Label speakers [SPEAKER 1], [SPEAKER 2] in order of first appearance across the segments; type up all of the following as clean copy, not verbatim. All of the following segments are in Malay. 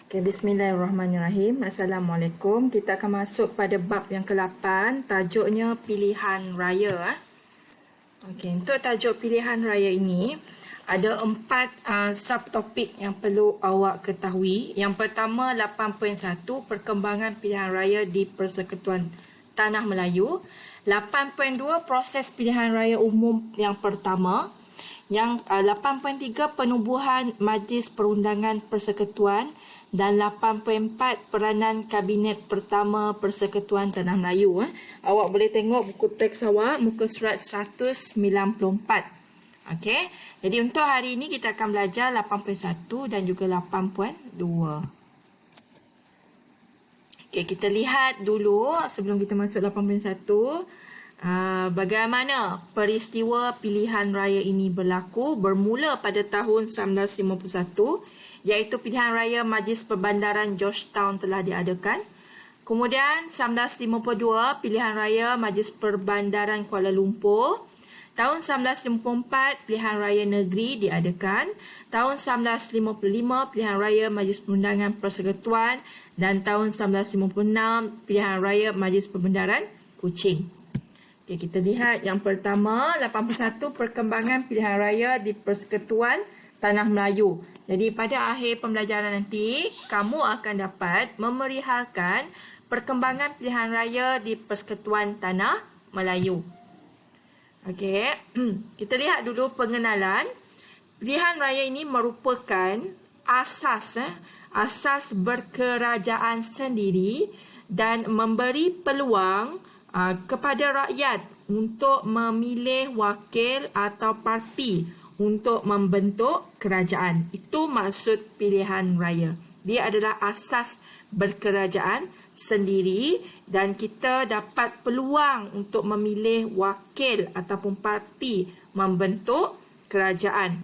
[SPEAKER 1] Okay, Bismillahirrahmanirrahim. Assalamualaikum. Kita akan masuk pada bab yang ke-8. Tajuknya pilihan raya. Okay, untuk tajuk pilihan raya ini, ada 4 subtopik yang perlu awak ketahui. Yang pertama, 8.1, perkembangan pilihan raya di Persekutuan Tanah Melayu. 8.2, proses pilihan raya umum yang pertama. Yang 8.3, penubuhan Majlis Perundangan Persekutuan. Dan 8.4, peranan Kabinet Pertama Persekutuan Tanah Melayu. Awak boleh tengok buku teks awak, muka surat 194. Okey, jadi untuk hari ini kita akan belajar 8.1 dan juga 8.2. Okey, kita lihat dulu sebelum kita masuk 8.1. Bagaimana peristiwa pilihan raya ini berlaku bermula pada tahun 1951, iaitu pilihan raya Majlis Perbandaran Georgetown telah diadakan. Kemudian 1952, pilihan raya Majlis Perbandaran Kuala Lumpur. Tahun 1954, pilihan raya negeri diadakan. Tahun 1955, pilihan raya Majlis Perundangan Persekutuan. Dan tahun 1956, pilihan raya Majlis Perbandaran Kuching. Okay, kita lihat yang pertama, 81, perkembangan pilihan raya di Persekutuan Tanah Melayu. Jadi pada akhir pembelajaran nanti, kamu akan dapat memerihalkan perkembangan pilihan raya di Persekutuan Tanah Melayu. Okey, kita lihat dulu pengenalan. Pilihan raya ini merupakan asas berkerajaan sendiri dan memberi peluang kepada rakyat untuk memilih wakil atau parti untuk membentuk kerajaan. Itu maksud pilihan raya. Dia adalah asas berkerajaan sendiri dan kita dapat peluang untuk memilih wakil ataupun parti membentuk kerajaan.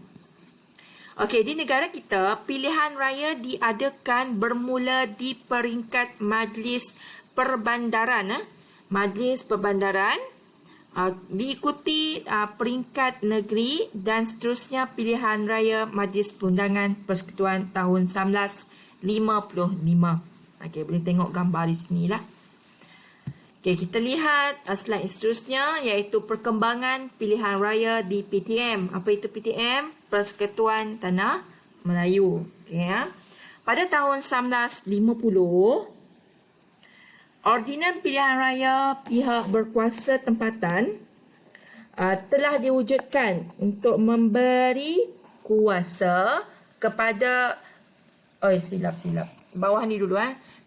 [SPEAKER 1] Okey, di negara kita, pilihan raya diadakan bermula di peringkat Majlis Perbandaran. Majlis Perbandaran diikuti peringkat negeri dan seterusnya pilihan raya Majlis Perundangan Persekutuan tahun 1955. Okey, boleh tengok gambar di sini lah. Okey, kita lihat slide seterusnya iaitu perkembangan pilihan raya di PTM. Apa itu PTM? Persekutuan Tanah Melayu. Okey, pada tahun 1950, Ordinan Pilihan Raya pihak berkuasa tempatan telah diwujudkan untuk memberi kuasa kepada silap. Bawah ni dulu.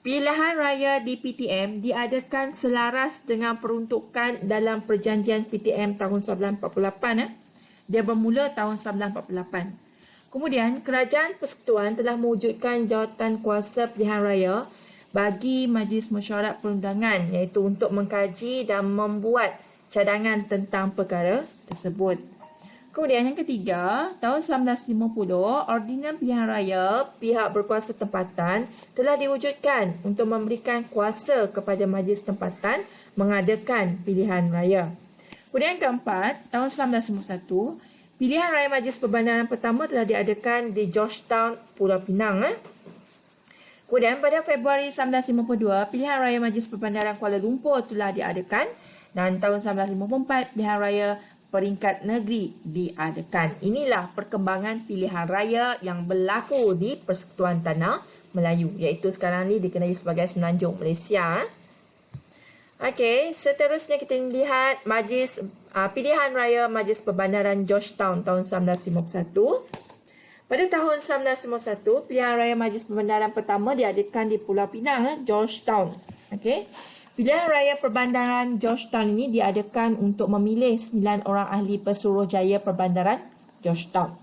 [SPEAKER 1] Pilihan raya di PTM diadakan selaras dengan peruntukan dalam perjanjian PTM tahun 1948. Dia bermula tahun 1948. Kemudian kerajaan persekutuan telah mewujudkan jawatan kuasa pilihan raya bagi Majlis Mesyuarat Perundangan, iaitu untuk mengkaji dan membuat cadangan tentang perkara tersebut. Kemudian yang ketiga, tahun 1950, Ordinan Pilihan Raya pihak berkuasa tempatan telah diwujudkan untuk memberikan kuasa kepada Majlis Tempatan mengadakan pilihan raya. Kemudian yang keempat, tahun 1951, pilihan raya Majlis Perbandaran pertama telah diadakan di Georgetown, Pulau Pinang. Kemudian pada Februari 1952, pilihan raya Majlis Perbandaran Kuala Lumpur telah diadakan dan tahun 1954, pilihan raya peringkat negeri diadakan. Inilah perkembangan pilihan raya yang berlaku di Persekutuan Tanah Melayu, iaitu sekarang ni dikenali sebagai Semenanjung Malaysia. Okey, seterusnya kita lihat pilihan raya Majlis Perbandaran Georgetown tahun 1951. Pada tahun 1951, pilihan raya Majlis Perbandaran pertama diadakan di Pulau Pinang, Georgetown. Okey. Pilihan raya Perbandaran Georgetown ini diadakan untuk memilih 9 orang ahli Pesuruhjaya Perbandaran Georgetown.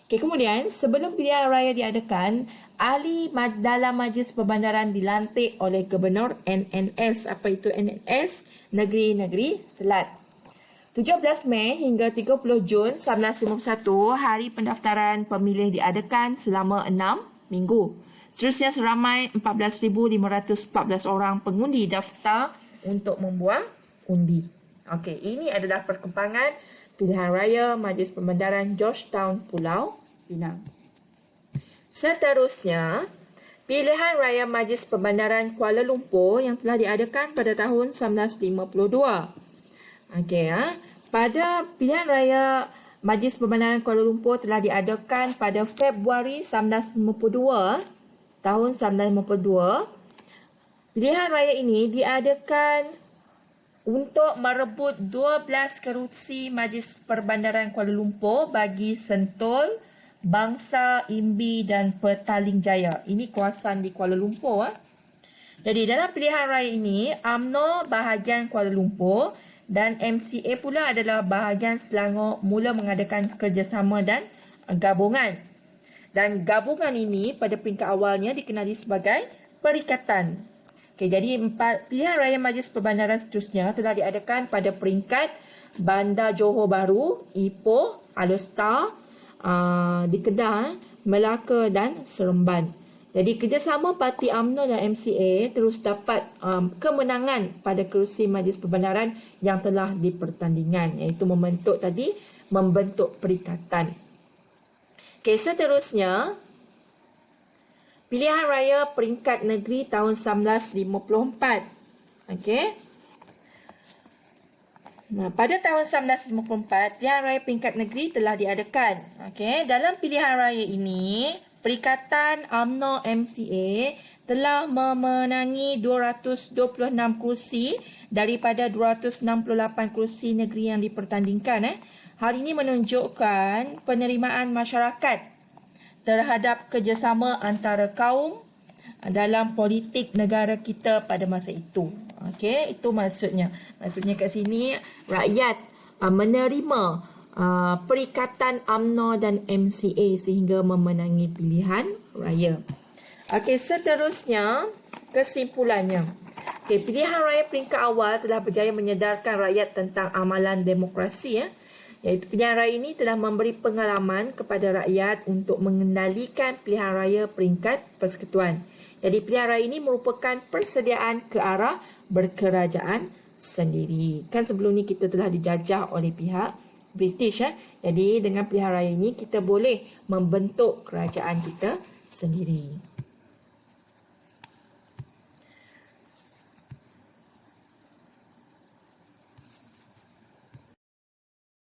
[SPEAKER 1] Okey, kemudian sebelum pilihan raya diadakan, ahli dalam Majlis Perbandaran dilantik oleh Gubernur NNS. Apa itu NNS? Negeri-Negeri Selat. 17 Mei hingga 30 Jun 1951, hari pendaftaran pemilih diadakan selama 6 minggu. Seterusnya seramai 14,514 orang pengundi daftar untuk membuang undi. Okey, ini adalah perkembangan pilihan raya Majlis Perbandaran Georgetown, Pulau Pinang. Seterusnya, Pilihan Raya Majlis Perbandaran Kuala Lumpur yang telah diadakan pada tahun 1952. Okey, pada pilihan raya Majlis Perbandaran Kuala Lumpur telah diadakan pada Februari 1952, tahun 1952. Pilihan raya ini diadakan untuk merebut 12 kerusi Majlis Perbandaran Kuala Lumpur bagi Sentul, Bangsa, Imbi dan Petaling Jaya. Ini kawasan di Kuala Lumpur. Jadi dalam pilihan raya ini, UMNO bahagian Kuala Lumpur dan MCA pula adalah bahagian Selangor mula mengadakan kerjasama dan gabungan. Dan gabungan ini pada peringkat awalnya dikenali sebagai perikatan. Okey, jadi pilihan raya Majlis Perbandaran seterusnya telah diadakan pada peringkat Bandar Johor Bahru, Ipoh, Alor, di Kedah, Melaka dan Seremban. Jadi kerjasama parti UMNO dan MCA terus dapat kemenangan pada kerusi Majlis Perbandaran yang telah dipertandingan, iaitu membentuk perikatan. Okey, seterusnya pilihan raya peringkat negeri tahun 1954. Okey. Nah, pada tahun 1954, pilihan raya peringkat negeri telah diadakan. Okey, dalam pilihan raya ini, Perikatan UMNO MCA telah memenangi 226 kursi daripada 268 kursi negeri yang dipertandingkan. Hal ini menunjukkan penerimaan masyarakat terhadap kerjasama antara kaum dalam politik negara kita pada masa itu. Okey, itu maksudnya. Maksudnya kat sini rakyat menerima perikatan UMNO dan MCA sehingga memenangi pilihan raya. Okey, seterusnya kesimpulannya. Okey, pilihan raya peringkat awal telah berjaya menyedarkan rakyat tentang amalan demokrasi. Iaitu pilihan raya ini telah memberi pengalaman kepada rakyat untuk mengendalikan pilihan raya peringkat persekutuan. Jadi pilihan raya ini merupakan persediaan ke arah berkerajaan sendiri. Kan sebelum ni kita telah dijajah oleh pihak British. Jadi dengan pilihan raya ini kita boleh membentuk kerajaan kita sendiri.